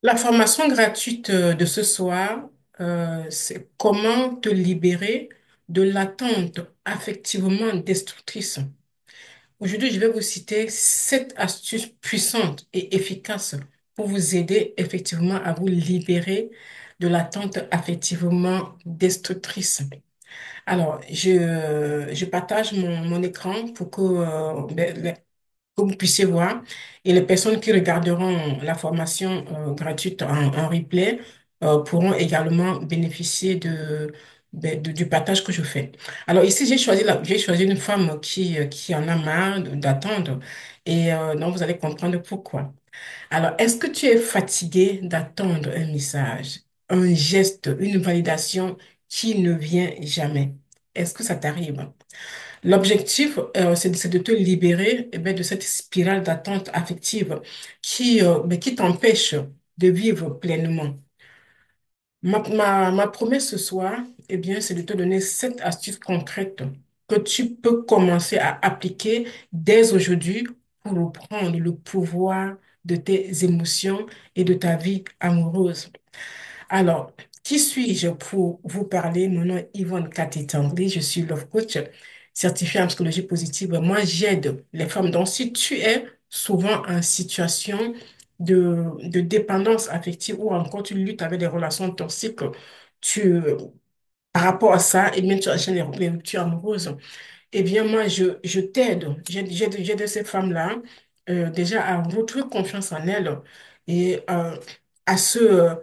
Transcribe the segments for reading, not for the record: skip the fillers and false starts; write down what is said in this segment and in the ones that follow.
La formation gratuite de ce soir, c'est comment te libérer de l'attente affectivement destructrice. Aujourd'hui, je vais vous citer 7 astuces puissantes et efficaces pour vous aider effectivement à vous libérer de l'attente affectivement destructrice. Alors, je partage mon écran pour que vous puissiez voir. Et les personnes qui regarderont la formation gratuite en replay pourront également bénéficier du partage que je fais. Alors ici, j'ai choisi une femme qui en a marre d'attendre et donc vous allez comprendre pourquoi. Alors, est-ce que tu es fatigué d'attendre un message, un geste, une validation qui ne vient jamais? Est-ce que ça t'arrive? L'objectif, c'est de te libérer de cette spirale d'attente affective qui t'empêche de vivre pleinement. Ma promesse ce soir, c'est de te donner 7 astuces concrètes que tu peux commencer à appliquer dès aujourd'hui pour reprendre le pouvoir de tes émotions et de ta vie amoureuse. Alors, qui suis-je pour vous parler? Mon nom est Yvonne Cathy Tanguy, je suis love coach certifiée en psychologie positive. Moi, j'aide les femmes. Donc, si tu es souvent en situation de dépendance affective ou encore tu luttes avec des relations toxiques, tu, par rapport à ça, tu enchaînes les ruptures amoureuses. Eh bien, moi, je t'aide. J'aide ces femmes-là déjà à retrouver confiance en elles et à se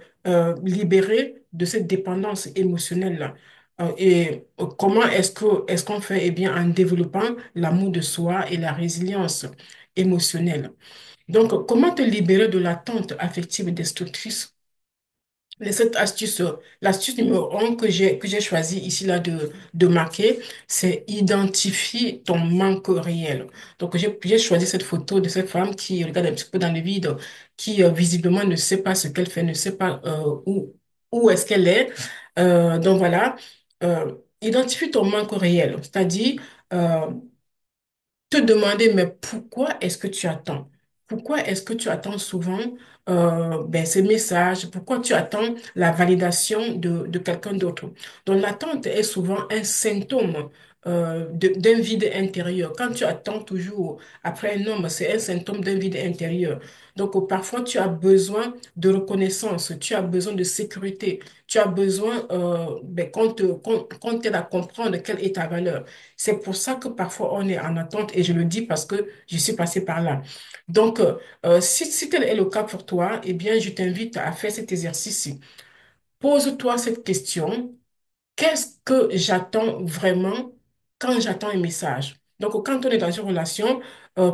libérer de cette dépendance émotionnelle-là. Comment est-ce qu'on fait? Eh bien, en développant l'amour de soi et la résilience émotionnelle. Donc, comment te libérer de l'attente affective destructrice? Cette astuce, l'astuce numéro 1 que j'ai choisi ici là de marquer, c'est identifier ton manque réel. Donc, j'ai choisi cette photo de cette femme qui regarde un petit peu dans le vide, qui visiblement ne sait pas ce qu'elle fait, ne sait pas où est-ce qu'elle est. Donc, voilà. Identifie ton manque réel, c'est-à-dire euh, te demander, mais pourquoi est-ce que tu attends? Pourquoi est-ce que tu attends souvent ces messages? Pourquoi tu attends la validation de quelqu'un d'autre? Donc, l'attente est souvent un symptôme d'un vide intérieur. Quand tu attends toujours après un homme, c'est un symptôme d'un vide intérieur. Donc, parfois, tu as besoin de reconnaissance, tu as besoin de sécurité, tu as besoin qu'on t'aide à comprendre quelle est ta valeur. C'est pour ça que parfois on est en attente et je le dis parce que je suis passée par là. Donc, si tel est le cas pour toi, eh bien, je t'invite à faire cet exercice-ci. Pose-toi cette question. Qu'est-ce que j'attends vraiment quand j'attends un message? Donc, quand on est dans une relation,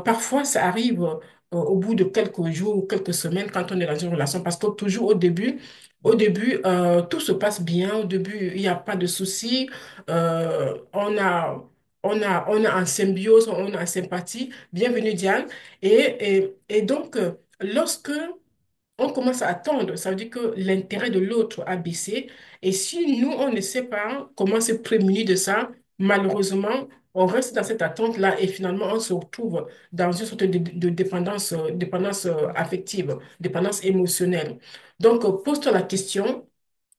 parfois ça arrive au bout de quelques jours ou quelques semaines quand on est dans une relation, parce que toujours tout se passe bien. Au début, il n'y a pas de soucis. On a en symbiose, on a en sympathie. Bienvenue, Diane. Et donc, lorsque on commence à attendre, ça veut dire que l'intérêt de l'autre a baissé. Et si nous, on ne sait pas comment se prémunir de ça, malheureusement, on reste dans cette attente-là et finalement, on se retrouve dans une sorte de dépendance affective, dépendance émotionnelle. Donc, pose-toi la question,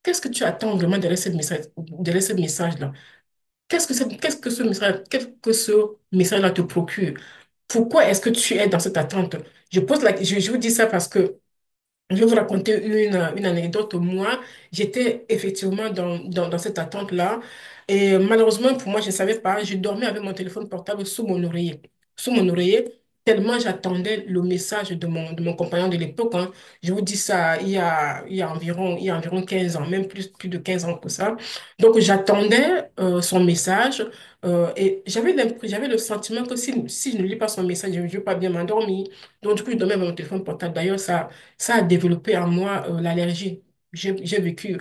qu'est-ce que tu attends vraiment derrière ce message-là? Qu'est-ce que ce message-là te procure? Pourquoi est-ce que tu es dans cette attente? Je vous dis ça parce que je vais vous raconter une anecdote. Moi, j'étais effectivement dans cette attente-là. Et malheureusement, pour moi, je ne savais pas. Je dormais avec mon téléphone portable sous mon oreiller. Sous mon oreiller, tellement j'attendais le message de mon compagnon de l'époque, hein. Je vous dis ça, il y a environ 15 ans, même plus de 15 ans que ça. Donc, j'attendais son message et j'avais le sentiment que si je ne lis pas son message, je ne vais pas bien m'endormir. Donc, du coup, je dormais avec mon téléphone portable. D'ailleurs, ça a développé en moi l'allergie. J'ai vécu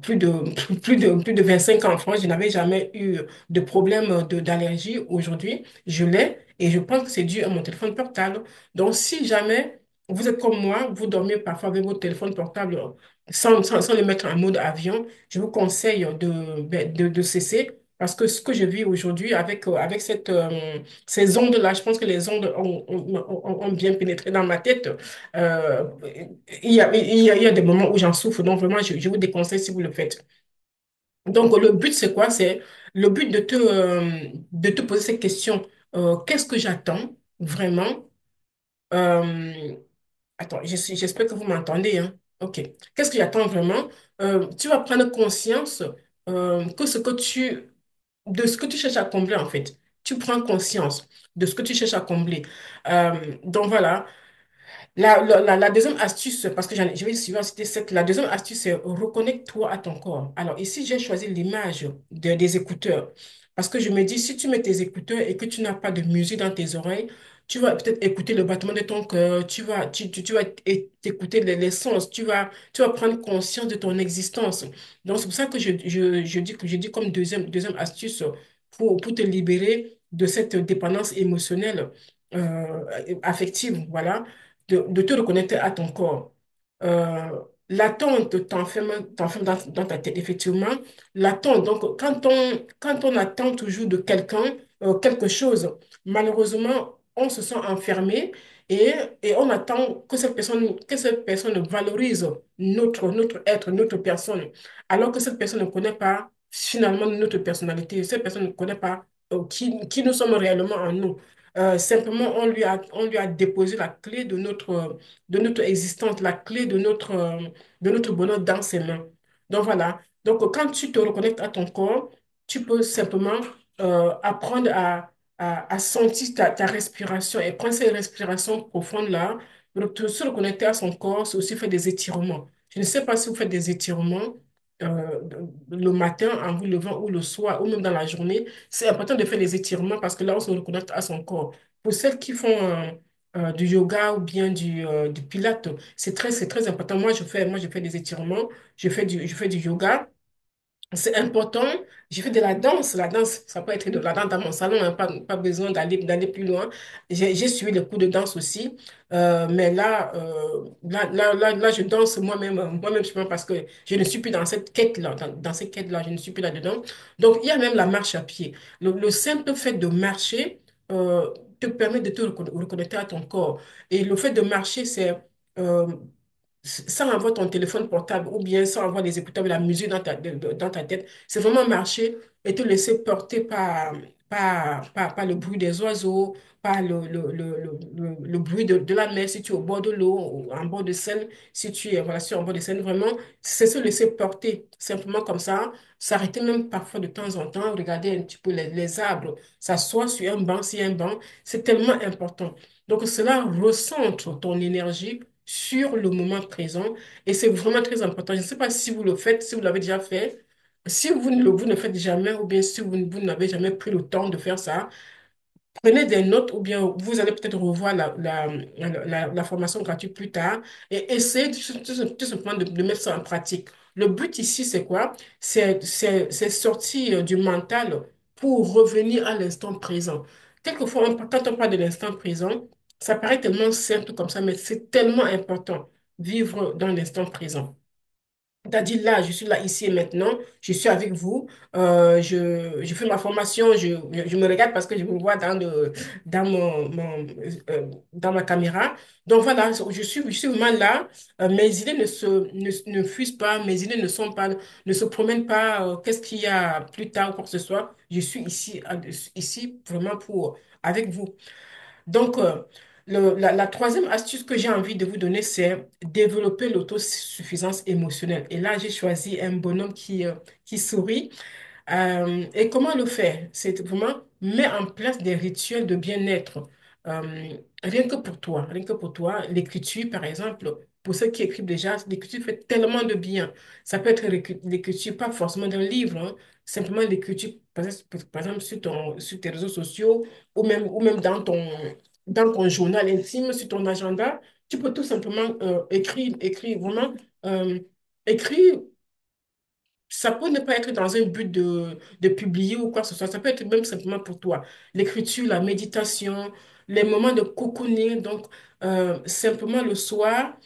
plus de 25 ans en France. Je n'avais jamais eu de problème d'allergie. Aujourd'hui, je l'ai et je pense que c'est dû à mon téléphone portable. Donc, si jamais vous êtes comme moi, vous dormez parfois avec votre téléphone portable sans le mettre en mode avion, je vous conseille de cesser Parce que ce que je vis aujourd'hui avec ces ondes-là, je pense que les ondes ont bien pénétré dans ma tête. Euh, il y a des moments où j'en souffre, donc vraiment, je vous déconseille si vous le faites. Donc, le but, c'est quoi? C'est le but de te poser cette question. Qu'est-ce que j'attends vraiment? Euh, Attends, j'espère que vous m'entendez, hein. OK. Qu'est-ce que j'attends vraiment? Tu vas prendre conscience que de ce que tu cherches à combler, en fait. Tu prends conscience de ce que tu cherches à combler. Donc, voilà. La deuxième astuce, parce que je vais suivre citer cette, la deuxième astuce, c'est reconnecte-toi à ton corps. Alors ici, j'ai choisi l'image des écouteurs. Parce que je me dis, si tu mets tes écouteurs et que tu n'as pas de musique dans tes oreilles, tu vas peut-être écouter le battement de ton cœur, tu vas écouter les sons, tu vas prendre conscience de ton existence. Donc c'est pour ça que je dis comme deuxième astuce pour te libérer de cette dépendance émotionnelle, affective, voilà de te reconnecter à ton corps. Euh, L'attente t'enferme dans ta tête, effectivement. L'attente, donc quand on attend toujours de quelqu'un quelque chose, malheureusement, on se sent enfermé et, et on attend que cette personne valorise notre être, notre personne, alors que cette personne ne connaît pas finalement notre personnalité, cette personne ne connaît pas qui nous sommes réellement en nous. Simplement, on lui a déposé la clé de notre existence, la clé de notre bonheur dans ses mains. Donc voilà. Donc quand tu te reconnectes à ton corps, tu peux simplement apprendre à sentir ta respiration et prendre ces respirations profondes-là. Se reconnecter à son corps, c'est aussi faire des étirements. Je ne sais pas si vous faites des étirements euh, le matin en vous levant ou le soir ou même dans la journée. C'est important de faire des étirements parce que là, on se reconnecte à son corps. Pour celles qui font du yoga ou bien du pilates, c'est très important. Moi, je fais des étirements, je fais du yoga. C'est important. J'ai fait de la danse. La danse, ça peut être de la danse dans mon salon, hein, pas besoin d'aller plus loin. J'ai suivi les cours de danse aussi. Mais là, je danse moi-même, je pense, parce que je ne suis plus dans cette quête-là, dans cette quête-là, je ne suis plus là-dedans. Donc, il y a même la marche à pied. Le simple fait de marcher te permet de te reconnecter à ton corps. Et le fait de marcher, euh, sans avoir ton téléphone portable ou bien sans avoir des écouteurs de la musique dans ta tête, c'est vraiment marcher et te laisser porter par le bruit des oiseaux, par le bruit de la mer si tu es au bord de l'eau, ou en bord de Seine, si tu es voilà, sur un bord de Seine, vraiment, c'est se laisser porter simplement comme ça, s'arrêter même parfois de temps en temps, regarder un petit peu les arbres, s'asseoir sur un banc, si un banc, c'est tellement important. Donc cela recentre ton énergie sur le moment présent et c'est vraiment très important. Je ne sais pas si vous le faites, si vous l'avez déjà fait. Si vous ne faites jamais ou bien si vous n'avez jamais pris le temps de faire ça, prenez des notes ou bien vous allez peut-être revoir la formation gratuite plus tard et essayez tout simplement de mettre ça en pratique. Le but ici, c'est quoi? C'est sortir du mental pour revenir à l'instant présent. Quelquefois, quand on parle de l'instant présent, ça paraît tellement simple comme ça, mais c'est tellement important, vivre dans l'instant présent. C'est-à-dire là, je suis là, ici et maintenant, je suis avec vous, je fais ma formation, je me regarde parce que je me vois dans ma caméra. Donc voilà, je suis vraiment là. Mes idées ne fusent pas, mes idées ne se promènent pas, qu'est-ce qu'il y a plus tard ou quoi que ce soit. Je suis ici, ici vraiment avec vous. Donc, la troisième astuce que j'ai envie de vous donner, c'est développer l'autosuffisance émotionnelle. Et là, j'ai choisi un bonhomme qui sourit. Et comment le faire? C'est vraiment mettre en place des rituels de bien-être. Rien que pour toi, rien que pour toi, l'écriture, par exemple, pour ceux qui écrivent déjà, l'écriture fait tellement de bien. Ça peut être l'écriture, pas forcément d'un livre, hein, simplement l'écriture, par exemple, sur tes réseaux sociaux ou même dans ton journal intime, sur ton agenda. Tu peux tout simplement écrire vraiment, euh, écrire ça peut ne pas être dans un but de publier ou quoi que ce soit. Ça peut être même simplement pour toi. L'écriture, la méditation, les moments de cocooning. Donc, simplement le soir,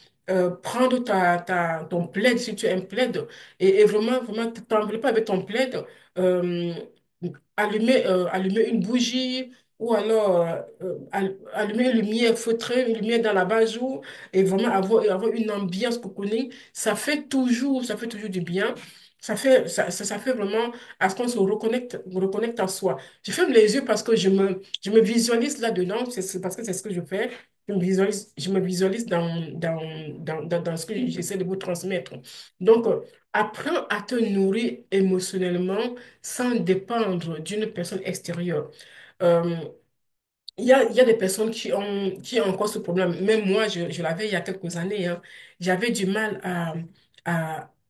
prendre ton plaid, si tu as un plaid, et vraiment, vraiment t'envelopper avec ton plaid. euh, allumer une bougie ou alors allumer une lumière feutrée, une lumière dans la bajoue et vraiment avoir une ambiance cocooning, ça fait toujours du bien. Ça fait vraiment à ce qu'on se reconnecte à soi. Je ferme les yeux parce que je me visualise là-dedans, c'est parce que c'est ce que je fais. Je me visualise dans ce que j'essaie de vous transmettre. Donc, apprends à te nourrir émotionnellement sans dépendre d'une personne extérieure. Euh, il y a des personnes qui ont encore ce problème. Même moi, je l'avais il y a quelques années, hein. J'avais du mal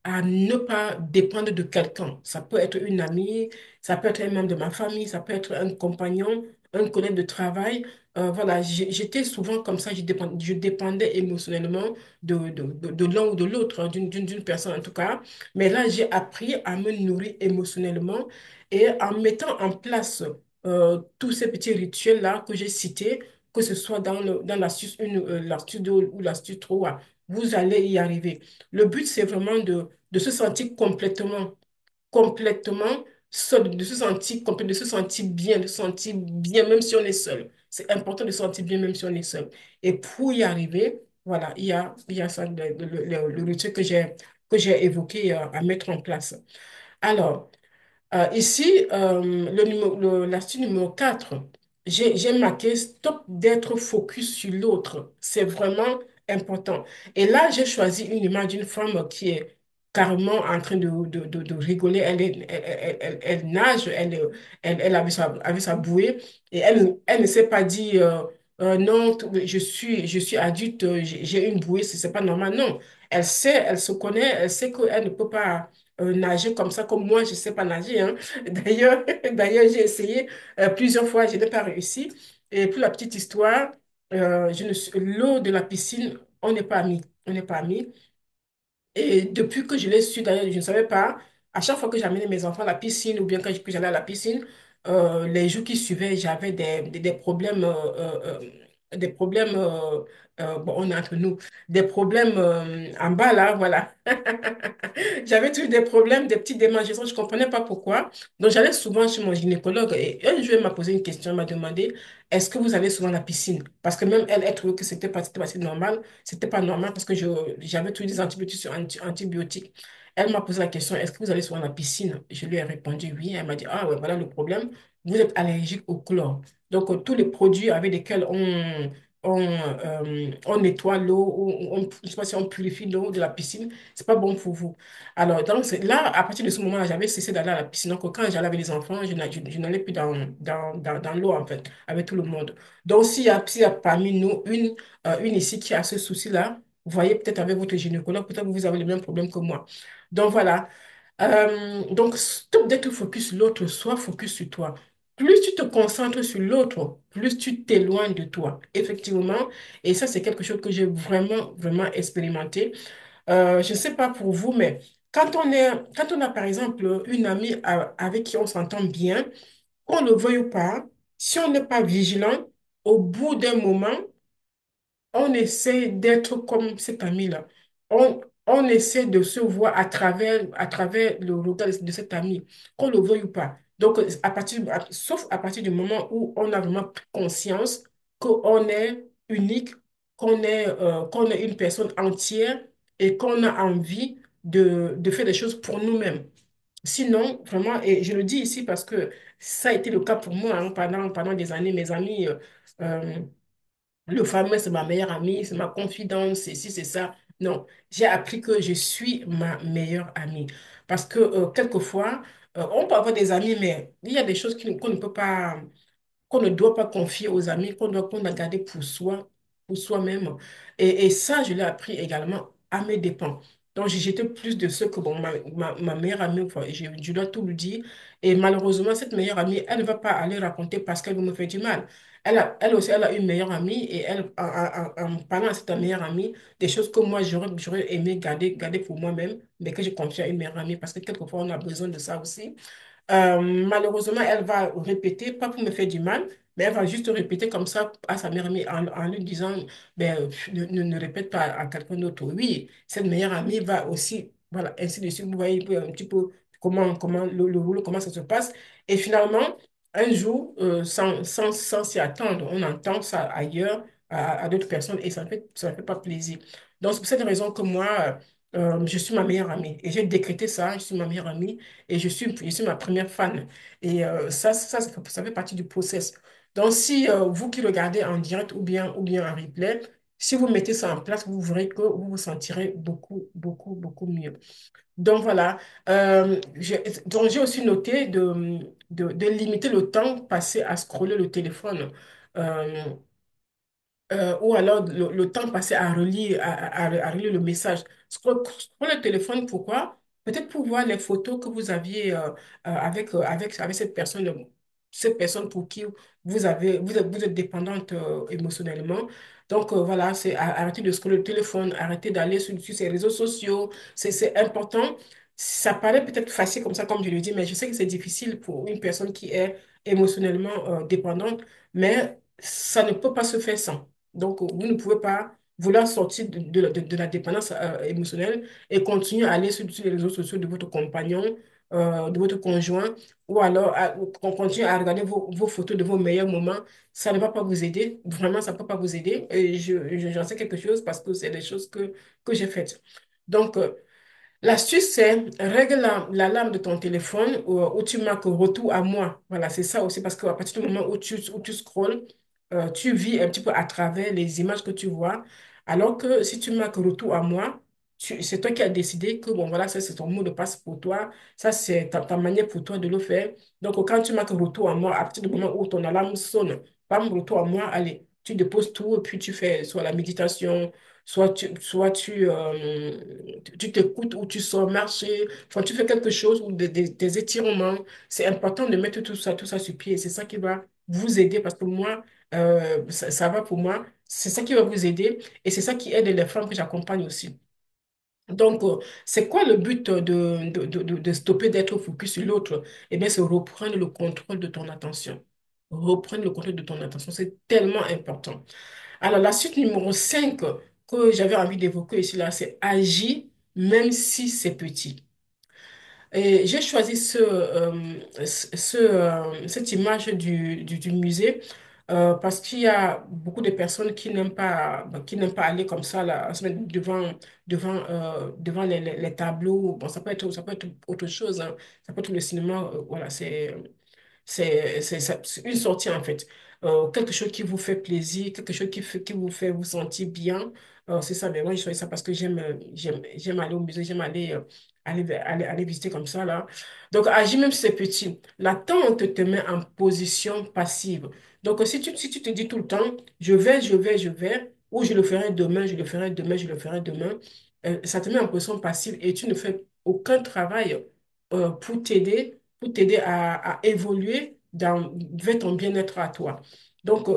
à ne pas dépendre de quelqu'un. Ça peut être une amie, ça peut être un membre de ma famille, ça peut être un compagnon, un collègue de travail. Voilà, j'étais souvent comme ça, je dépendais émotionnellement de l'un ou de l'autre, hein, d'une personne en tout cas. Mais là, j'ai appris à me nourrir émotionnellement et en mettant en place tous ces petits rituels-là que j'ai cités, que ce soit dans l'astuce 1, l'astuce 2 ou l'astuce 3, vous allez y arriver. Le but, c'est vraiment de se sentir complètement seul, de se sentir bien, de se sentir bien même si on est seul. C'est important de se sentir bien même si on est seul. Et pour y arriver, voilà, il y a ça, le rituel que j'ai évoqué à mettre en place. Alors, ici, l'astuce numéro 4, j'ai marqué stop d'être focus sur l'autre. C'est vraiment important. Et là, j'ai choisi une image d'une femme qui est carrément en train de rigoler. Elle nage, elle avait sa bouée et elle ne s'est pas dit non, je suis adulte, j'ai une bouée, c'est pas normal. Non, elle se connaît, elle sait qu'elle ne peut pas nager comme ça, comme moi, je ne sais pas nager, hein. D'ailleurs, d'ailleurs, j'ai essayé plusieurs fois, je n'ai pas réussi. Et pour la petite histoire, l'eau de la piscine, on n'est pas amis. On n'est pas amis. Et depuis que je l'ai su, d'ailleurs, je ne savais pas, à chaque fois que j'amenais mes enfants à la piscine ou bien que j'allais à la piscine, les jours qui suivaient, j'avais des problèmes, des problèmes, bon, on est entre nous, des problèmes en bas là, voilà. J'avais toujours des problèmes, des petites démangeaisons, je ne comprenais pas pourquoi. Donc, j'allais souvent chez mon gynécologue et un jour, elle m'a posé une question, elle m'a demandé, est-ce que vous allez souvent à la piscine? Parce que même elle, elle trouvait que c'était pas si normal. C'était pas normal parce que j'avais toujours des antibiotiques sur antibiotiques. Elle m'a posé la question, est-ce que vous allez souvent à la piscine? Je lui ai répondu oui. Elle m'a dit, ah ouais, voilà le problème. Vous êtes allergique au chlore. Donc, tous les produits avec lesquels on nettoie l'eau, ou je sais pas si on purifie l'eau de la piscine, c'est pas bon pour vous. Alors, donc, là, à partir de ce moment-là, j'avais cessé d'aller à la piscine. Donc, quand j'allais avec les enfants, je n'allais plus dans l'eau, en fait, avec tout le monde. Donc, s'il y a parmi nous une ici qui a ce souci-là, vous voyez, peut-être avec votre gynécologue, peut-être que vous avez le même problème que moi. Donc, voilà. Donc, stop d'être focus sur l'autre, sois focus sur toi. Plus tu te concentres sur l'autre, plus tu t'éloignes de toi, effectivement. Et ça, c'est quelque chose que j'ai vraiment expérimenté. Je ne sais pas pour vous, mais quand on a par exemple une amie avec qui on s'entend bien, qu'on le veuille ou pas, si on n'est pas vigilant, au bout d'un moment, on essaie d'être comme cet ami-là. On essaie de se voir à travers le regard de cet ami, qu'on le veuille ou pas. Donc, sauf à partir du moment où on a vraiment pris conscience qu'on est unique, qu'on est une personne entière et qu'on a envie de faire des choses pour nous-mêmes. Sinon, vraiment, et je le dis ici parce que ça a été le cas pour moi hein, pendant des années, mes amis. Euh, le fameux, c'est ma meilleure amie, c'est ma confidente, c'est ci, c'est ça. Non, j'ai appris que je suis ma meilleure amie. Parce que quelquefois, on peut avoir des amis, mais il y a des choses qu'on ne peut pas qu'on ne doit pas confier aux amis, qu'on doit garder pour soi-même. Et ça, je l'ai appris également à mes dépens. Donc, j'étais plus de ceux que, bon, ma meilleure amie, enfin, je dois tout lui dire. Et malheureusement, cette meilleure amie, elle ne va pas aller raconter parce qu'elle veut me faire du mal. Elle aussi, elle a une meilleure amie et elle, en parlant à cette meilleure amie, des choses que moi, j'aurais aimé garder pour moi-même, mais que je confie à une meilleure amie parce que quelquefois, on a besoin de ça aussi. Malheureusement, elle va répéter, pas pour me faire du mal, mais elle va juste répéter comme ça à sa meilleure amie en lui disant, ben, ne répète pas à quelqu'un d'autre. Oui, cette meilleure amie va aussi, voilà, ainsi de suite. Vous voyez un petit peu comment le rôle, comment ça se passe. Et finalement, un jour, sans s'y attendre, on entend ça ailleurs à d'autres personnes et ça ne fait pas plaisir. Donc, c'est pour cette raison que moi, je suis ma meilleure amie. Et j'ai décrété ça, je suis ma meilleure amie et je suis ma première fan. Et ça fait partie du process. Donc, si vous qui regardez en direct ou bien en replay, si vous mettez ça en place, vous verrez que vous vous sentirez beaucoup mieux. Donc voilà. Donc j'ai aussi noté de limiter le temps passé à scroller le téléphone. Euh, ou alors le temps passé à relire, à relire le message. Scroller le téléphone, pourquoi? Peut-être pour voir les photos que vous aviez avec cette personne pour qui vous êtes dépendante émotionnellement. Donc voilà, c'est arrêter de scroller le téléphone, arrêter d'aller sur ces réseaux sociaux. C'est important. Ça paraît peut-être facile comme ça, comme je le dis, mais je sais que c'est difficile pour une personne qui est émotionnellement dépendante, mais ça ne peut pas se faire sans. Donc, vous ne pouvez pas vouloir sortir de la dépendance émotionnelle et continuer à aller sur les réseaux sociaux de votre compagnon, de votre conjoint, ou alors qu'on continue à regarder vos photos de vos meilleurs moments. Ça ne va pas vous aider. Vraiment, ça ne peut pas vous aider. Et j'en sais quelque chose parce que c'est des choses que j'ai faites. Donc, l'astuce, c'est règle l'alarme de ton téléphone où tu marques retour à moi. Voilà, c'est ça aussi parce qu'à partir du moment où tu scrolles, tu vis un petit peu à travers les images que tu vois. Alors que si tu marques retour à moi, c'est toi qui as décidé que bon, voilà, ça c'est ton mot de passe pour toi. Ça, c'est ta manière pour toi de le faire. Donc, quand tu marques retour à moi, à partir du moment où ton alarme sonne, bam, retour à moi, allez, tu déposes tout et puis tu fais soit la méditation soit tu t'écoutes ou tu sors marcher, enfin, tu fais quelque chose ou des étirements. C'est important de mettre tout ça sur pied. C'est ça qui va vous aider parce que moi, ça va pour moi. C'est ça qui va vous aider et c'est ça qui aide les femmes que j'accompagne aussi. Donc, c'est quoi le but de stopper d'être focus sur l'autre? Eh bien, c'est reprendre le contrôle de ton attention. Reprendre le contrôle de ton attention, c'est tellement important. Alors, la suite numéro 5 que j'avais envie d'évoquer ici, là, c'est agir même si c'est petit. Et j'ai choisi cette image du musée parce qu'il y a beaucoup de personnes qui n'aiment pas aller comme ça là, se mettre devant les tableaux. Bon, ça peut être autre chose, hein. Ça peut être le cinéma. Voilà, c'est une sortie en fait. Quelque chose qui vous fait plaisir, quelque chose qui vous fait vous sentir bien. C'est ça, mais moi je choisis ça parce que j'aime aller au musée, j'aime aller visiter comme ça là. Donc agis même si c'est petit. L'attente te met en position passive. Donc si tu te dis tout le temps, je vais, ou je le ferai demain, je le ferai demain, je le ferai demain, ça te met en position passive et tu ne fais aucun travail pour t'aider à évoluer vers ton bien-être à toi. Donc,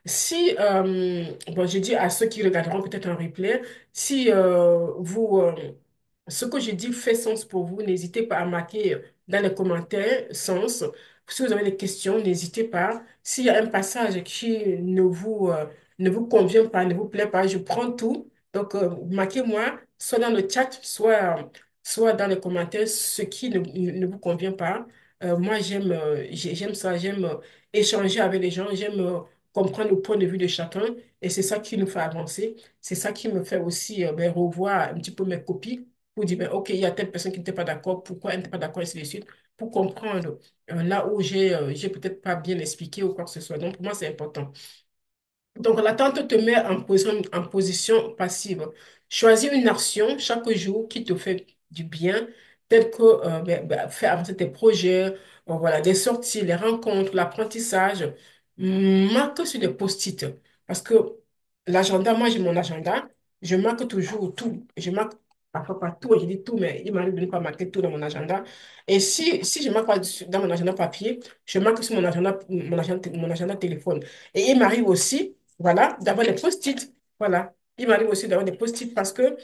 si, bon, je dis à ceux qui regarderont peut-être un replay, si ce que je dis fait sens pour vous, n'hésitez pas à marquer dans les commentaires sens. Si vous avez des questions, n'hésitez pas. S'il y a un passage qui ne vous convient pas, ne vous plaît pas, je prends tout. Donc, marquez-moi, soit dans le chat, soit dans les commentaires, ce qui ne vous convient pas. Moi, j'aime ça, j'aime échanger avec les gens, j'aime comprendre le point de vue de chacun et c'est ça qui nous fait avancer. C'est ça qui me fait aussi revoir un petit peu mes copies pour dire, ben, OK, il y a telle personne qui n'était pas d'accord, pourquoi elle n'était pas d'accord, et ainsi de suite, pour comprendre là où j'ai peut-être pas bien expliqué ou quoi que ce soit. Donc, pour moi, c'est important. Donc, l'attente te met en position passive. Choisis une action chaque jour qui te fait du bien, telle que faire avancer tes projets, voilà, des sorties, les rencontres, l'apprentissage. Marque sur des post-it. Parce que l'agenda, moi j'ai mon agenda, je marque toujours tout. Je marque parfois pas tout, je dis tout, mais il m'arrive de ne pas marquer tout dans mon agenda. Et si je marque pas dans mon agenda papier, je marque sur mon agenda téléphone. Et il m'arrive aussi voilà, d'avoir des post-it. Voilà. Il m'arrive aussi d'avoir des post-it parce que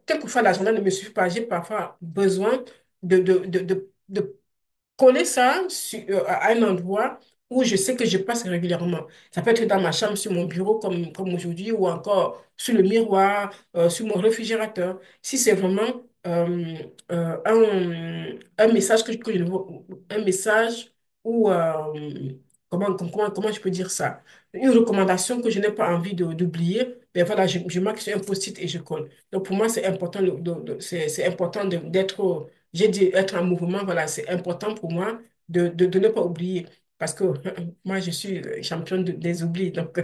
quelquefois l'agenda ne me suffit pas. J'ai parfois besoin de coller ça à un endroit où je sais que je passe régulièrement. Ça peut être dans ma chambre, sur mon bureau, comme aujourd'hui, ou encore sur le miroir, sur mon réfrigérateur. Si c'est vraiment euh, un message que je ne vois, un message ou comment je peux dire ça? Une recommandation que je n'ai pas envie d'oublier, ben voilà, je marque sur un post-it et je colle. Donc pour moi, c'est important, c'est important d'être, j'ai dit être en mouvement, voilà, c'est important pour moi de ne pas oublier. Parce que moi, je suis championne des oublis. Donc,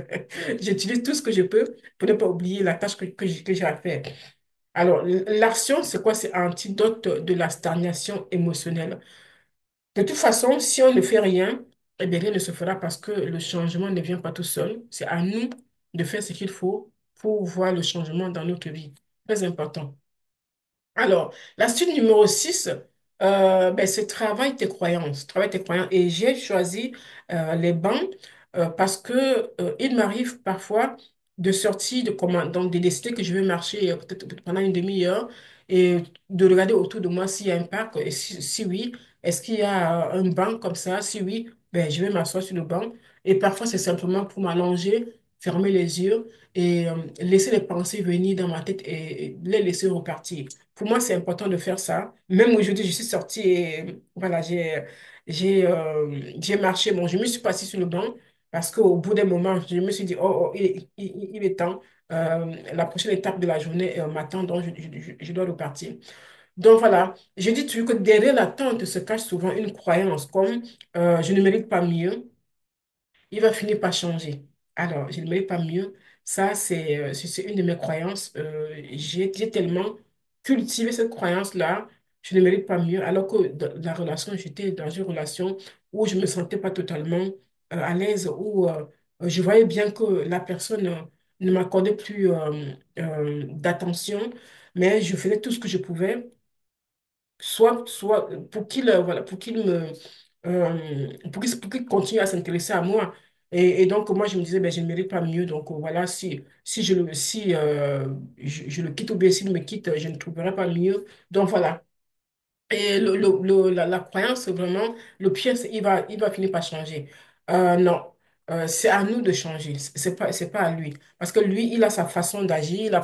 j'utilise tout ce que je peux pour ne pas oublier la tâche que j'ai à faire. Alors, l'action, c'est quoi? C'est un antidote de la stagnation émotionnelle. De toute façon, si on ne fait rien, eh bien, rien ne se fera parce que le changement ne vient pas tout seul. C'est à nous de faire ce qu'il faut pour voir le changement dans notre vie. Très important. Alors, l'astuce numéro 6, ben, c'est travaille tes croyances. Travaille tes croyances. Et j'ai choisi les bancs parce que il m'arrive parfois de sortir, donc de décider que je vais marcher peut-être pendant une demi-heure et de regarder autour de moi s'il y a un parc. Et si oui, est-ce qu'il y a un banc comme ça? Si oui, ben, je vais m'asseoir sur le banc. Et parfois, c'est simplement pour m'allonger, fermer les yeux et laisser les pensées venir dans ma tête et les laisser repartir. Pour moi, c'est important de faire ça. Même aujourd'hui, je suis sortie et voilà, j'ai marché. Bon, je me suis pas assise sur le banc parce qu'au bout d'un moment, je me suis dit, oh, il est temps. La prochaine étape de la journée m'attend, donc je dois repartir. Donc voilà, je dis toujours que derrière l'attente se cache souvent une croyance comme je ne mérite pas mieux, il va finir par changer. Alors, je ne mérite pas mieux. Ça, c'est une de mes croyances. J'ai tellement cultivé cette croyance-là, je ne mérite pas mieux, alors que dans la relation, j'étais dans une relation où je ne me sentais pas totalement à l'aise, où je voyais bien que la personne ne m'accordait plus d'attention, mais je faisais tout ce que je pouvais soit pour qu'il voilà, pour qu'il continue à s'intéresser à moi. Et donc, moi, je me disais, ben, je ne mérite pas mieux. Donc, voilà, si je le quitte ou bien s'il me quitte, je ne trouverai pas mieux. Donc, voilà. Et la croyance, vraiment, le pire, c'est il va finir par changer. Non. C'est à nous de changer. C'est pas à lui. Parce que lui, il a sa façon d'agir, sa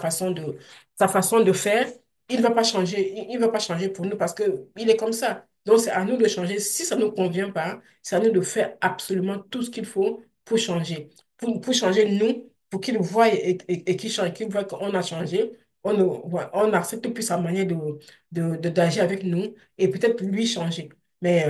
façon de faire. Il va pas changer. Il va pas changer pour nous parce que il est comme ça. Donc, c'est à nous de changer. Si ça ne nous convient pas, c'est à nous de faire absolument tout ce qu'il faut pour changer. Pour changer nous, pour qu'il voie et qu'il change, qu'il voit qu'on a changé. On n'accepte plus sa manière d'agir avec nous et peut-être lui changer. Mais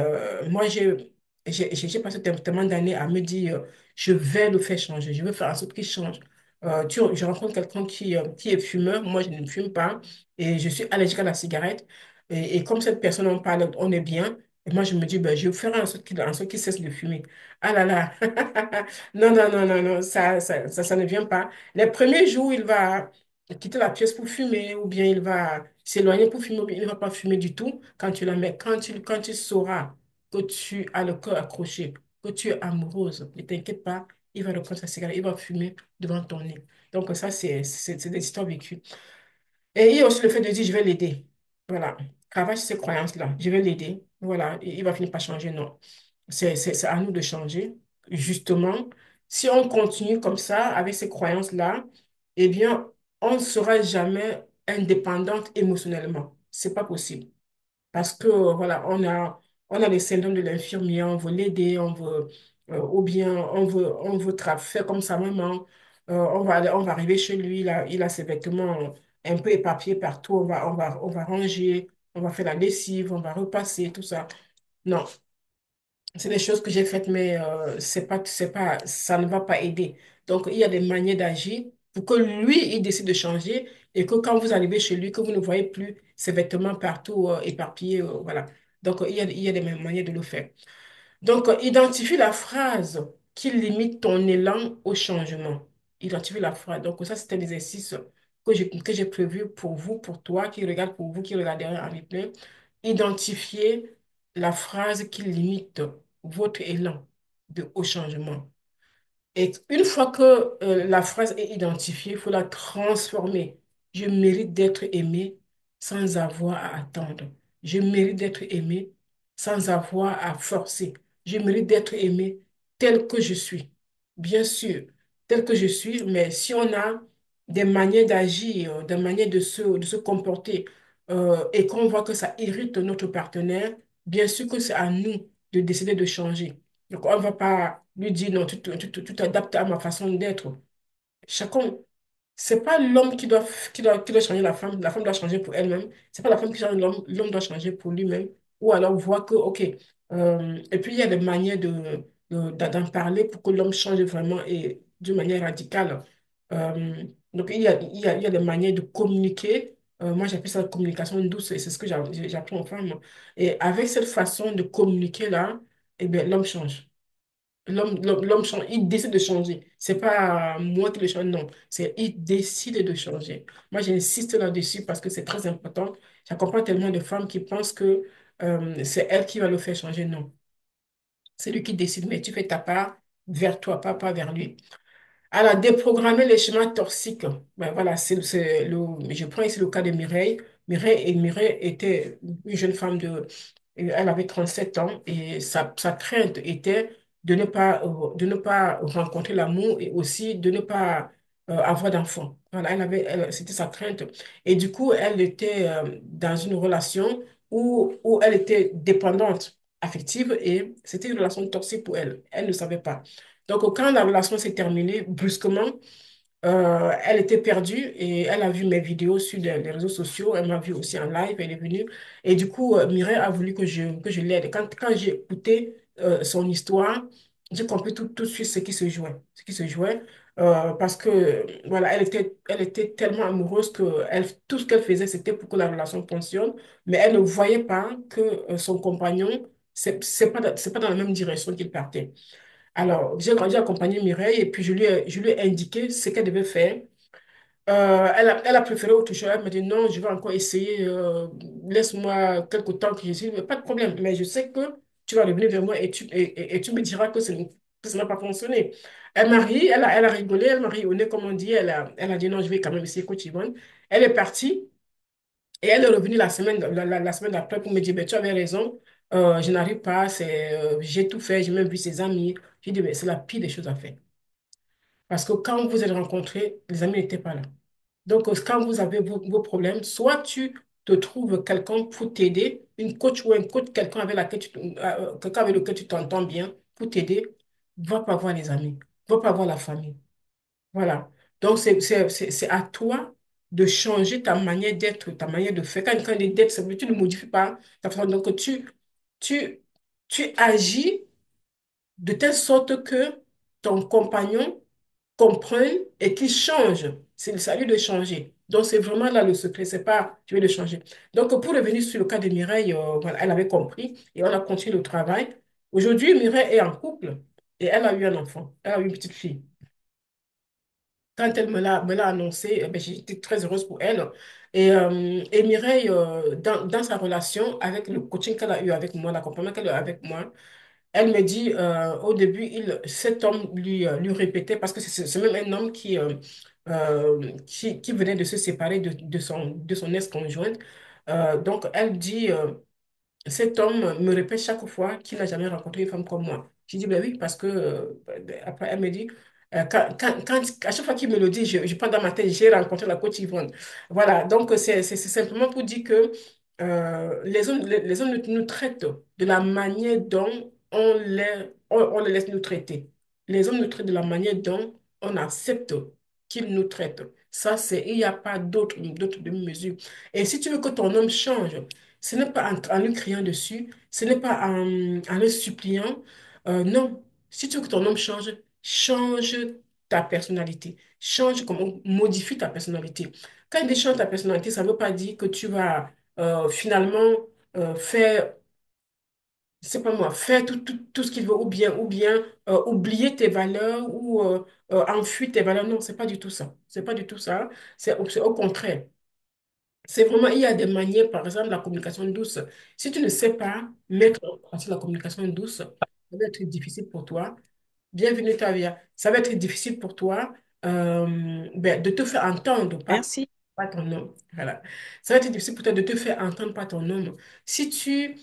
moi, j'ai passé tellement d'années à me dire, je vais le faire changer, je veux faire en sorte qu'il change. Je rencontre quelqu'un qui est fumeur, moi je ne fume pas et je suis allergique à la cigarette. Et comme cette personne en parle, on est bien. Et moi, je me dis, ben, je ferai en sorte qu'il cesse de fumer. Ah là là, non, non, non, non, non, ça ne vient pas. Les premiers jours, il va quitter la pièce pour fumer, ou bien il va s'éloigner pour fumer, ou bien il ne va pas fumer du tout quand tu la mets. Quand tu sauras que tu as le cœur accroché, que tu es amoureuse, ne t'inquiète pas, il va reprendre sa cigarette, il va fumer devant ton nez. Donc ça, c'est des histoires vécues. Et il y a aussi le fait de dire, je vais l'aider. Voilà. Travaille sur ces croyances-là. Je vais l'aider. Voilà. Et il va finir par changer. Non. C'est à nous de changer. Justement, si on continue comme ça, avec ces croyances-là, eh bien, on ne sera jamais indépendante émotionnellement. C'est pas possible. Parce que, voilà, on a le syndrome de l'infirmier, on veut l'aider, ou bien on veut faire comme sa maman. On va arriver chez lui, il a ses vêtements un peu éparpillés partout, on va ranger, on va faire la lessive, on va repasser, tout ça. Non, c'est des choses que j'ai faites, mais ça ne va pas aider. Donc, il y a des manières d'agir pour que lui, il décide de changer et que quand vous arrivez chez lui, que vous ne voyez plus ses vêtements partout éparpillés, voilà. Donc, il y a des manières de le faire. Donc, identifie la phrase qui limite ton élan au changement. Identifie la phrase. Donc, ça, c'est un exercice que j'ai prévu pour vous, pour toi, qui regarde, pour vous qui regarderez en replay. Identifiez la phrase qui limite votre élan au changement. Et une fois que la phrase est identifiée, il faut la transformer. Je mérite d'être aimé sans avoir à attendre. Je mérite d'être aimé sans avoir à forcer. Je mérite d'être aimé tel que je suis. Bien sûr, tel que je suis, mais si on a des manières d'agir, des manières de se comporter, et qu'on voit que ça irrite notre partenaire, bien sûr que c'est à nous de décider de changer. Donc, on ne va pas lui dire non, tu t'adaptes à ma façon d'être. Chacun, c'est pas l'homme qui doit changer la femme doit changer pour elle-même. C'est pas la femme qui change l'homme, l'homme doit changer pour lui-même. Ou alors voir que, OK, et puis il y a des manières d'en parler pour que l'homme change vraiment et d'une manière radicale. Donc il y a des manières de communiquer. Moi, j'appelle ça la communication douce et c'est ce que j'apprends aux femmes. Et avec cette façon de communiquer-là, eh bien, l'homme change. L'homme change, il décide de changer. C'est pas moi qui le change, non. C'est il décide de changer. Moi, j'insiste là-dessus parce que c'est très important. J'accompagne tellement de femmes qui pensent que c'est elle qui va le faire changer. Non. C'est lui qui décide, mais tu fais ta part vers toi, pas vers lui. Alors, déprogrammer les schémas toxiques. Ben voilà, je prends ici le cas de Mireille. Mireille était une jeune femme elle avait 37 ans et sa crainte était de ne pas rencontrer l'amour et aussi de ne pas avoir d'enfant. Voilà, c'était sa crainte. Et du coup, elle était dans une relation où elle était dépendante affective et c'était une relation toxique pour elle. Elle ne savait pas. Donc, quand la relation s'est terminée, brusquement, elle était perdue et elle a vu mes vidéos sur les réseaux sociaux. Elle m'a vu aussi en live, elle est venue. Et du coup, Mireille a voulu que je l'aide. Quand j'ai écouté son histoire, j'ai compris tout de suite ce qui se jouait. Ce qui se jouait. Parce que, voilà, elle était tellement amoureuse que tout ce qu'elle faisait, c'était pour que la relation fonctionne. Mais elle ne voyait pas que son compagnon, c'est pas dans la même direction qu'il partait. Alors, j'ai accompagné Mireille et puis je lui ai indiqué ce qu'elle devait faire. Elle a préféré autre chose. Elle m'a dit non, je vais encore essayer. Laisse-moi quelque temps que je suis. Pas de problème, mais je sais que tu vas revenir vers moi et tu me diras que ça n'a pas fonctionné. Elle m'a ri, elle a rigolé, elle m'a ri au nez, comme on dit. Elle a dit non, je vais quand même essayer, coach Yvonne. Elle est partie et elle est revenue la semaine d'après pour me dire ben, tu avais raison, je n'arrive pas, j'ai tout fait, j'ai même vu ses amis. J'ai dit ben, c'est la pire des choses à faire. Parce que quand vous êtes rencontrés, les amis n'étaient pas là. Donc, quand vous avez vos problèmes, soit tu te trouves quelqu'un pour t'aider, une coach ou un coach, quelqu'un avec lequel tu t'entends bien pour t'aider, va pas voir les amis, va pas voir la famille. Voilà. Donc, c'est à toi de changer ta manière d'être, ta manière de faire. Quand on dit d'être, ça veut dire que tu ne modifies pas ta façon. Donc, tu, tu agis de telle sorte que ton compagnon comprenne et qu'il change. C'est à lui de changer. Donc, c'est vraiment là le secret. C'est pas, je vais le changer. Donc, pour revenir sur le cas de Mireille, voilà, elle avait compris et on a continué le travail. Aujourd'hui, Mireille est en couple et elle a eu un enfant. Elle a eu une petite fille. Quand elle me l'a annoncé, ben, j'étais très heureuse pour elle. Et Mireille, dans sa relation avec le coaching qu'elle a eu avec moi, l'accompagnement qu'elle a eu avec moi, elle me dit, au début, cet homme lui répétait, parce que c'est même un homme qui venait de se séparer de son ex-conjointe. Donc, elle dit, cet homme me répète chaque fois qu'il n'a jamais rencontré une femme comme moi. Je dis, ben oui, parce que, après, elle me dit, à chaque fois qu'il me le dit, je prends dans ma tête, j'ai rencontré la coach Yvonne. Voilà, donc c'est simplement pour dire que les hommes nous traitent de la manière dont on les laisse nous traiter. Les hommes nous traitent de la manière dont on accepte qu'ils nous traitent. Ça, il n'y a pas d'autre demi-mesure. Et si tu veux que ton homme change, ce n'est pas en lui criant dessus, ce n'est pas en le suppliant. Non, si tu veux que ton homme change, change ta personnalité. Change comment, modifie ta personnalité. Quand il dit change ta personnalité, ça ne veut pas dire que tu vas finalement faire, c'est pas moi, faire tout ce qu'il veut ou bien oublier tes valeurs ou enfuir tes valeurs. Non, c'est pas du tout ça. C'est pas du tout ça. C'est au contraire. C'est vraiment, il y a des manières, par exemple, la communication douce. Si tu ne sais pas mettre en place la communication douce, ça va être difficile pour toi. Bienvenue, Tavia. Ça va être difficile pour toi ben, de te faire entendre Merci. par ton homme. Voilà. Ça va être difficile pour toi de te faire entendre par ton homme. Si tu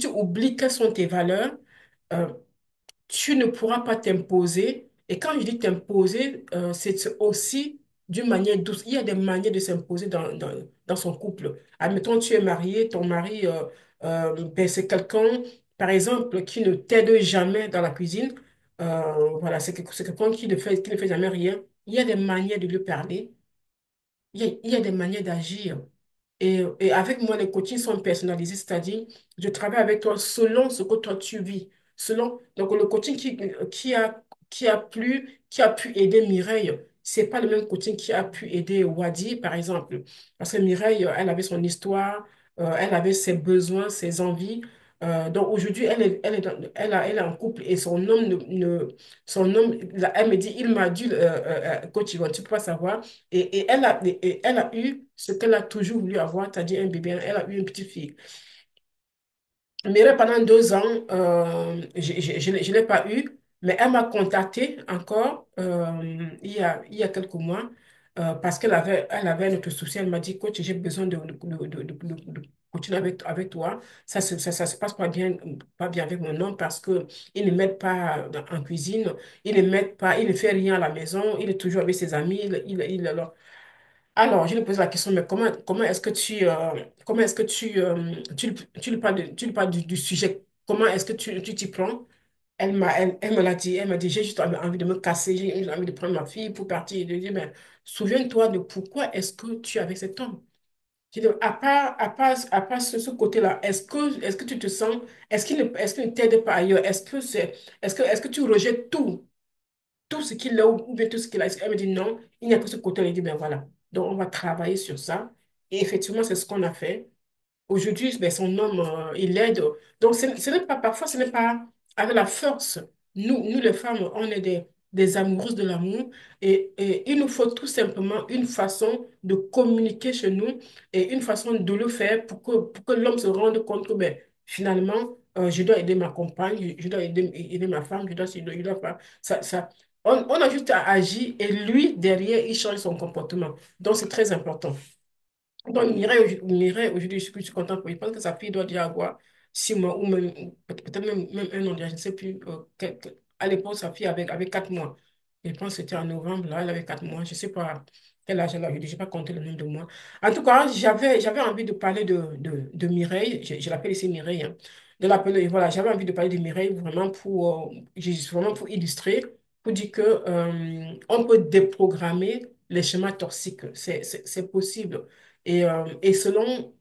oublies quelles sont tes valeurs, euh, tu ne pourras pas t'imposer. Et quand je dis t'imposer, c'est aussi d'une manière douce. Il y a des manières de s'imposer dans son couple. Admettons, tu es marié, ton mari, ben, c'est quelqu'un, par exemple, qui ne t'aide jamais dans la cuisine. Voilà, c'est quelqu'un qui ne fait jamais rien. Il y a des manières de lui parler. Il y a des manières d'agir. Et avec moi, les coachings sont personnalisés, c'est-à-dire, je travaille avec toi selon ce que toi tu vis. Donc, le coaching qui a pu aider Mireille, c'est pas le même coaching qui a pu aider Wadi, par exemple. Parce que Mireille, elle avait son histoire, elle avait ses besoins, ses envies. Donc, aujourd'hui, elle est en couple et son homme, elle me dit, il m'a dit, coach, tu peux pas savoir. Et elle a eu ce qu'elle a toujours voulu avoir, c'est-à-dire un bébé. Elle a eu une petite fille. Mais là, pendant 2 ans, je l'ai pas eu, mais elle m'a contacté encore il y a quelques mois parce elle avait un autre souci. Elle m'a dit, coach, j'ai besoin de continuer avec toi. Ça se passe pas bien avec mon homme parce que il ne m'aide pas en cuisine, il ne m'aide pas, il ne fait rien à la maison, il est toujours avec ses amis, alors, je lui pose la question, mais comment est-ce que tu lui parles, tu lui parles du sujet, comment est-ce que tu t'y prends? Elle me l'a dit, elle m'a dit, j'ai juste envie de me casser, j'ai envie de prendre ma fille pour partir. Je lui ai dit, mais souviens-toi de pourquoi est-ce que tu es avec cet homme? Je dis, à part ce côté-là, est-ce que tu te sens, est-ce qu'il ne t'aide pas ailleurs? Est-ce que tu rejettes tout ce qu'il a ou bien tout ce qu'il a. Elle me dit non, il n'y a que ce côté. Elle dit, ben voilà. Donc, on va travailler sur ça. Et effectivement, c'est ce qu'on a fait. Aujourd'hui, ben, son homme, il l'aide. Donc, ce n'est pas, parfois, ce n'est pas avec la force. Nous, les femmes, on est des amoureuses de l'amour et il nous faut tout simplement une façon de communiquer chez nous et une façon de le faire pour que l'homme se rende compte que ben, finalement, je dois aider ma compagne, je dois aider ma femme, je dois faire ça. On a juste à agir et lui, derrière, il change son comportement. Donc, c'est très important. Donc, Mireille, aujourd'hui, je suis contente pour lui. Je pense que sa fille doit déjà avoir 6 mois ou même, peut-être même 1 an déjà, je ne sais plus. À l'époque, sa fille avait 4 mois. Je pense que c'était en novembre, là, elle avait 4 mois. Je ne sais pas quel âge elle a eu, je n'ai pas compté le nombre de mois. En tout cas, j'avais envie de parler de Mireille. Je l'appelle ici Mireille, hein. De l'appeler, voilà, j'avais envie de parler de Mireille vraiment pour illustrer, pour dire que, on peut déprogrammer les schémas toxiques. C'est possible. Et selon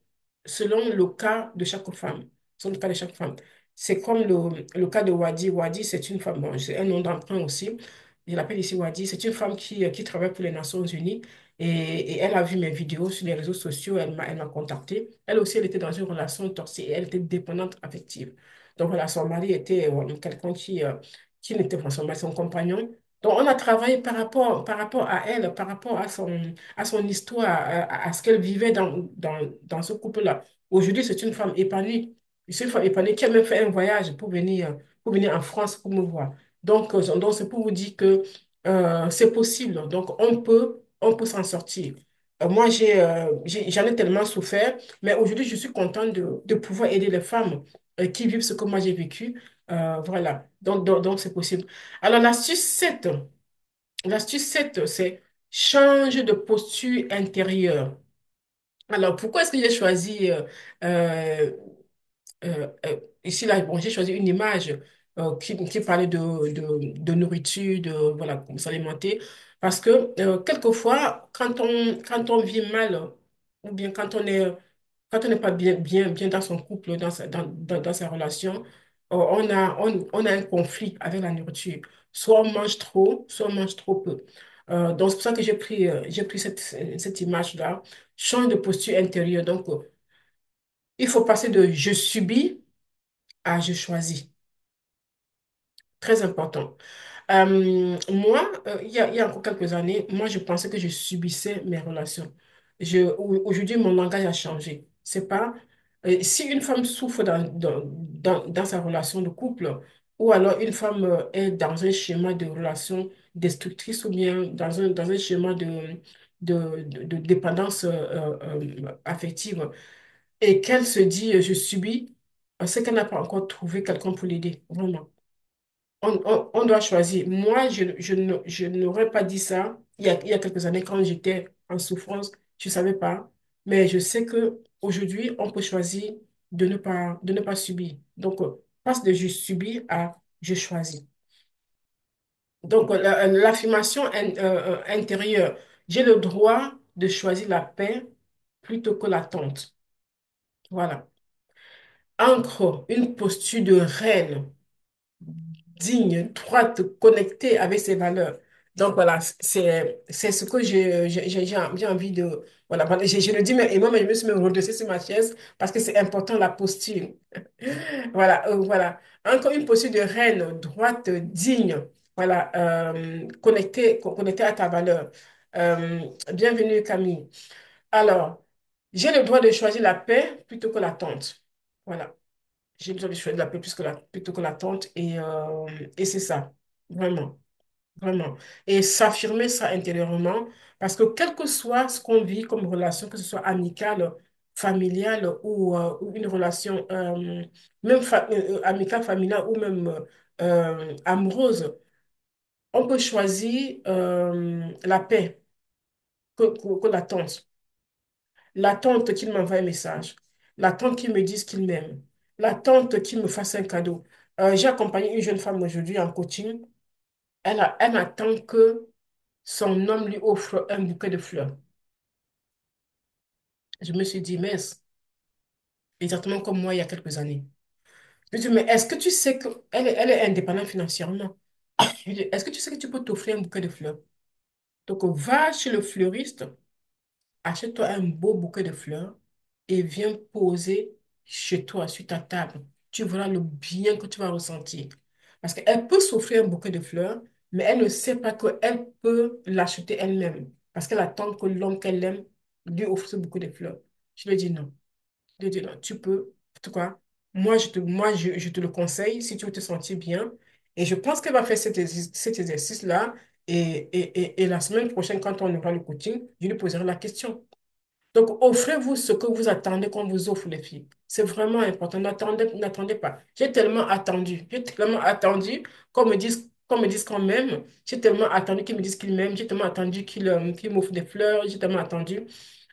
le cas de chaque femme, selon le cas de chaque femme, c'est comme le cas de Wadi. Wadi, c'est une femme, bon, c'est un nom d'emprunt aussi. Je l'appelle ici Wadi. C'est une femme qui travaille pour les Nations Unies et elle a vu mes vidéos sur les réseaux sociaux. Elle m'a contactée. Elle aussi, elle était dans une relation toxique et elle était dépendante affective. Donc voilà, son mari était quelqu'un qui n'était pas son mari, son compagnon. Donc on a travaillé par rapport à elle, par rapport à son histoire, à ce qu'elle vivait dans ce couple-là. Aujourd'hui, c'est une femme épanouie. C'est une femme épanouie qui a même fait un voyage pour venir en France pour me voir. Donc c'est pour vous dire que c'est possible. Donc, on peut s'en sortir. Moi, j'en ai tellement souffert, mais aujourd'hui, je suis contente de pouvoir aider les femmes qui vivent ce que moi j'ai vécu. Voilà. Donc, c'est possible. Alors, l'astuce 7, c'est change de posture intérieure. Alors, pourquoi est-ce que j'ai choisi euh, ici, là, bon, j'ai choisi une image qui parlait de nourriture, de voilà, comment s'alimenter. Parce que quelquefois, quand on vit mal, ou bien quand on n'est pas bien dans son couple, dans sa relation, on a un conflit avec la nourriture. Soit on mange trop, soit on mange trop peu. Donc, c'est pour ça que j'ai pris cette image-là. Change de posture intérieure. Donc, il faut passer de je subis à je choisis. Très important. Moi, il y a encore quelques années, moi, je pensais que je subissais mes relations. Aujourd'hui, mon langage a changé. C'est pas, si une femme souffre dans sa relation de couple, ou alors une femme est dans un schéma de relation destructrice, ou bien dans un schéma de dépendance affective, et qu'elle se dit, je subis, c'est qu'elle n'a pas encore trouvé quelqu'un pour l'aider, vraiment. On doit choisir. Moi, je n'aurais pas dit ça il y a quelques années, quand j'étais en souffrance, je ne savais pas. Mais je sais que aujourd'hui, on peut choisir de ne pas subir. Donc, passe de je subis à je choisis. Donc, l'affirmation intérieure, j'ai le droit de choisir la paix plutôt que l'attente. Voilà. Ancre une posture de reine digne, droite, connectée avec ses valeurs. Donc voilà, c'est ce que j'ai envie de... Voilà, voilà, je le dis, mais, et moi, je me suis même redressée sur ma chaise parce que c'est important la posture. Voilà, voilà. Encore une posture de reine, droite, digne. Voilà, connectée à ta valeur. Bienvenue, Camille. Alors, j'ai le droit de choisir la paix plutôt que l'attente. Voilà. J'ai besoin de choisir la paix plutôt que l'attente. Et c'est ça. Vraiment. Vraiment. Et s'affirmer ça intérieurement. Parce que quel que soit ce qu'on vit comme relation, que ce soit amicale, familiale ou une relation même amicale, familiale ou même amoureuse, on peut choisir la paix que l'attente. L'attente qu'il m'envoie un message, l'attente qu'il me dise qu'il m'aime, l'attente qu'il me fasse un cadeau. J'ai accompagné une jeune femme aujourd'hui en coaching. Elle attend que son homme lui offre un bouquet de fleurs. Je me suis dit, mais exactement comme moi il y a quelques années. Je me suis dit, mais est-ce que tu sais elle est indépendante financièrement? Je lui dis, est-ce que tu sais que tu peux t'offrir un bouquet de fleurs? Donc, va chez le fleuriste, achète-toi un beau bouquet de fleurs et viens poser chez toi, sur ta table. Tu verras le bien que tu vas ressentir. Parce qu'elle peut s'offrir un bouquet de fleurs, mais elle ne sait pas qu'elle peut l'acheter elle-même. Parce qu'elle attend que l'homme qu'elle aime lui offre ce bouquet de fleurs. Je lui dis non. Je lui dis non, tu peux. En tout cas, je te le conseille si tu veux te sentir bien. Et je pense qu'elle va faire cet exercice-là. Et la semaine prochaine, quand on aura le coaching, je lui poserai la question. Donc, offrez-vous ce que vous attendez qu'on vous offre, les filles. C'est vraiment important. N'attendez pas. J'ai tellement attendu qu'on me dise qu'on m'aime. J'ai tellement attendu qu'ils me disent qu'ils m'aiment. J'ai tellement attendu qu'ils m'offrent des fleurs. J'ai tellement attendu.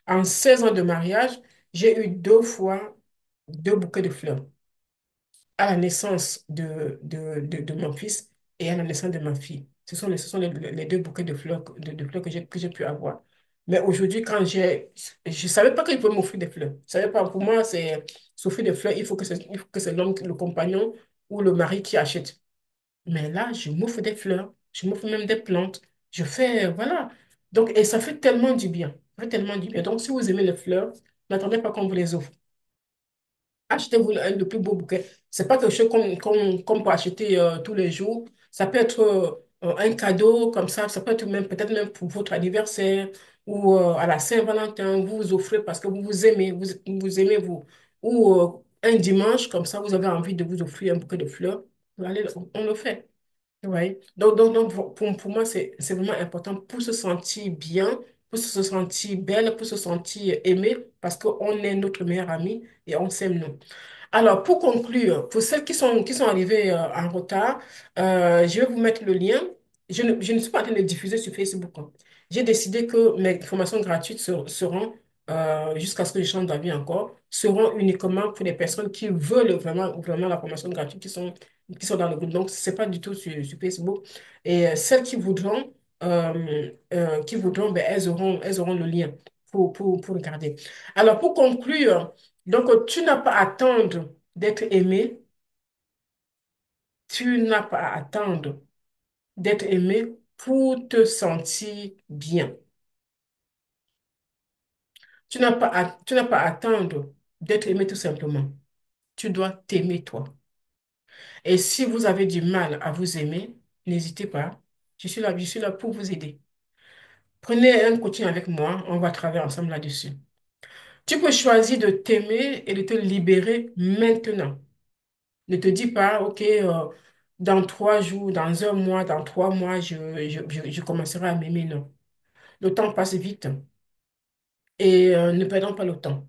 En 16 ans de mariage, j'ai eu deux fois deux bouquets de fleurs à la naissance de mon fils et à la naissance de ma fille. Ce sont les deux bouquets de fleurs que j'ai pu avoir. Mais aujourd'hui, je ne savais pas qu'il pouvait m'offrir des fleurs. Je savais pas, pour moi, c'est s'offrir des fleurs, il faut que c'est l'homme, le compagnon ou le mari qui achète. Mais là, je m'offre des fleurs, je m'offre même des plantes. Je fais, voilà. Donc, et ça fait tellement du bien. Ça fait tellement du bien. Donc, si vous aimez les fleurs, n'attendez pas qu'on vous les offre. Achetez-vous le plus beau bouquet. C'est pas quelque chose qu'on peut acheter tous les jours. Ça peut être un cadeau comme ça peut être même peut-être même pour votre anniversaire ou à la Saint-Valentin, vous vous offrez parce que vous vous aimez, vous aimez vous. Ou un dimanche, comme ça, vous avez envie de vous offrir un bouquet de fleurs. Allez, on le fait. Oui. Donc pour moi, c'est vraiment important pour se sentir bien, pour se sentir belle, pour se sentir aimée, parce qu'on est notre meilleur ami et on s'aime nous. Alors, pour conclure, pour celles qui sont arrivées en retard, je vais vous mettre le lien. Je ne suis pas en train de diffuser sur Facebook, hein. J'ai décidé que mes formations gratuites seront, jusqu'à ce que je change d'avis encore, seront uniquement pour les personnes qui veulent vraiment, vraiment la formation gratuite, qui sont dans le groupe. Donc, ce n'est pas du tout sur Facebook. Et celles qui voudront ben, elles auront le lien pour regarder. Alors, pour conclure, donc, tu n'as pas à attendre d'être aimé, tu n'as pas à attendre d'être aimé pour te sentir bien. Tu n'as pas à attendre d'être aimé tout simplement. Tu dois t'aimer toi. Et si vous avez du mal à vous aimer, n'hésitez pas. Je suis là pour vous aider. Prenez un coaching avec moi, on va travailler ensemble là-dessus. Tu peux choisir de t'aimer et de te libérer maintenant. Ne te dis pas, OK, dans 3 jours, dans un mois, dans 3 mois, je commencerai à m'aimer. Non. Le temps passe vite et ne perdons pas le temps.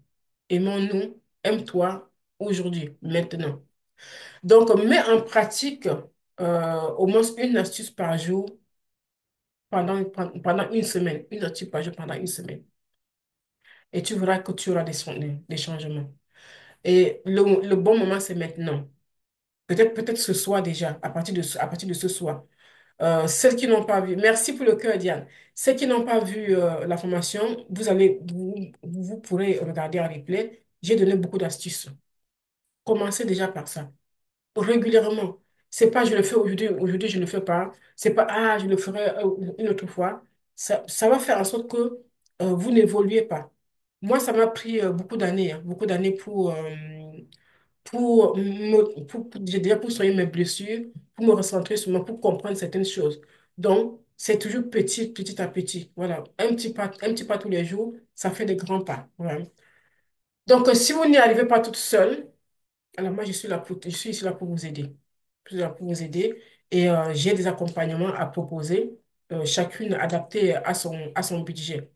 Aimons-nous, aime-toi aujourd'hui, maintenant. Donc, mets en pratique au moins une astuce par jour pendant une semaine, une astuce par jour pendant une semaine. Et tu verras que tu auras des changements. Et le bon moment, c'est maintenant. Peut-être ce soir déjà, à partir de ce soir. Celles qui n'ont pas vu, merci pour le cœur, Diane. Celles qui n'ont pas vu la formation, vous pourrez regarder en replay. J'ai donné beaucoup d'astuces. Commencez déjà par ça. Régulièrement. C'est pas je le fais aujourd'hui je ne le fais pas. C'est pas je le ferai une autre fois. Ça va faire en sorte que vous n'évoluez pas. Moi, ça m'a pris beaucoup d'années déjà pour soigner mes blessures, pour me recentrer sur moi, pour comprendre certaines choses. Donc, c'est toujours petit à petit. Voilà, un petit pas tous les jours, ça fait des grands pas. Voilà. Donc, si vous n'y arrivez pas toute seule, alors moi, je suis ici là pour vous aider. Je suis là pour vous aider et j'ai des accompagnements à proposer, chacune adaptée à son budget.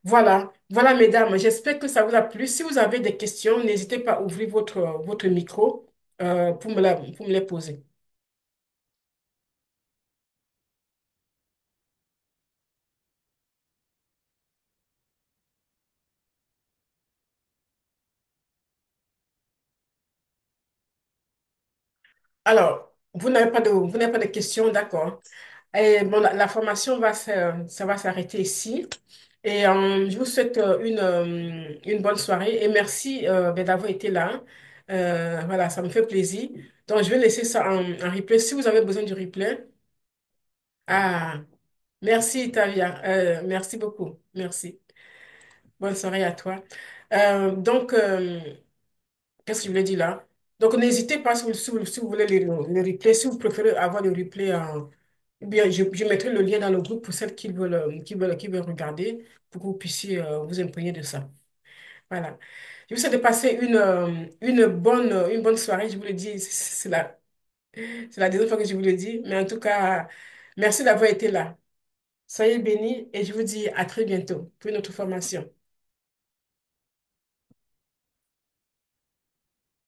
Voilà, voilà, mesdames, j'espère que ça vous a plu. Si vous avez des questions, n'hésitez pas à ouvrir votre micro pour me les poser. Alors, vous n'avez pas de questions, d'accord. Et bon, la formation ça va s'arrêter ici. Et je vous souhaite une bonne soirée et merci d'avoir été là. Voilà, ça me fait plaisir. Donc, je vais laisser ça en replay. Si vous avez besoin du replay, ah, merci, Tavia. Merci beaucoup. Merci. Bonne soirée à toi. Donc, qu'est-ce que je voulais dire là? Donc, n'hésitez pas si vous voulez les replays, si vous préférez avoir le replay, eh bien, je mettrai le lien dans le groupe pour celles qui veulent regarder, pour que vous puissiez vous imprégner de ça. Voilà. Je vous souhaite de passer une bonne soirée. Je vous le dis, c'est la deuxième fois que je vous le dis, mais en tout cas, merci d'avoir été là. Soyez bénis et je vous dis à très bientôt pour une autre formation.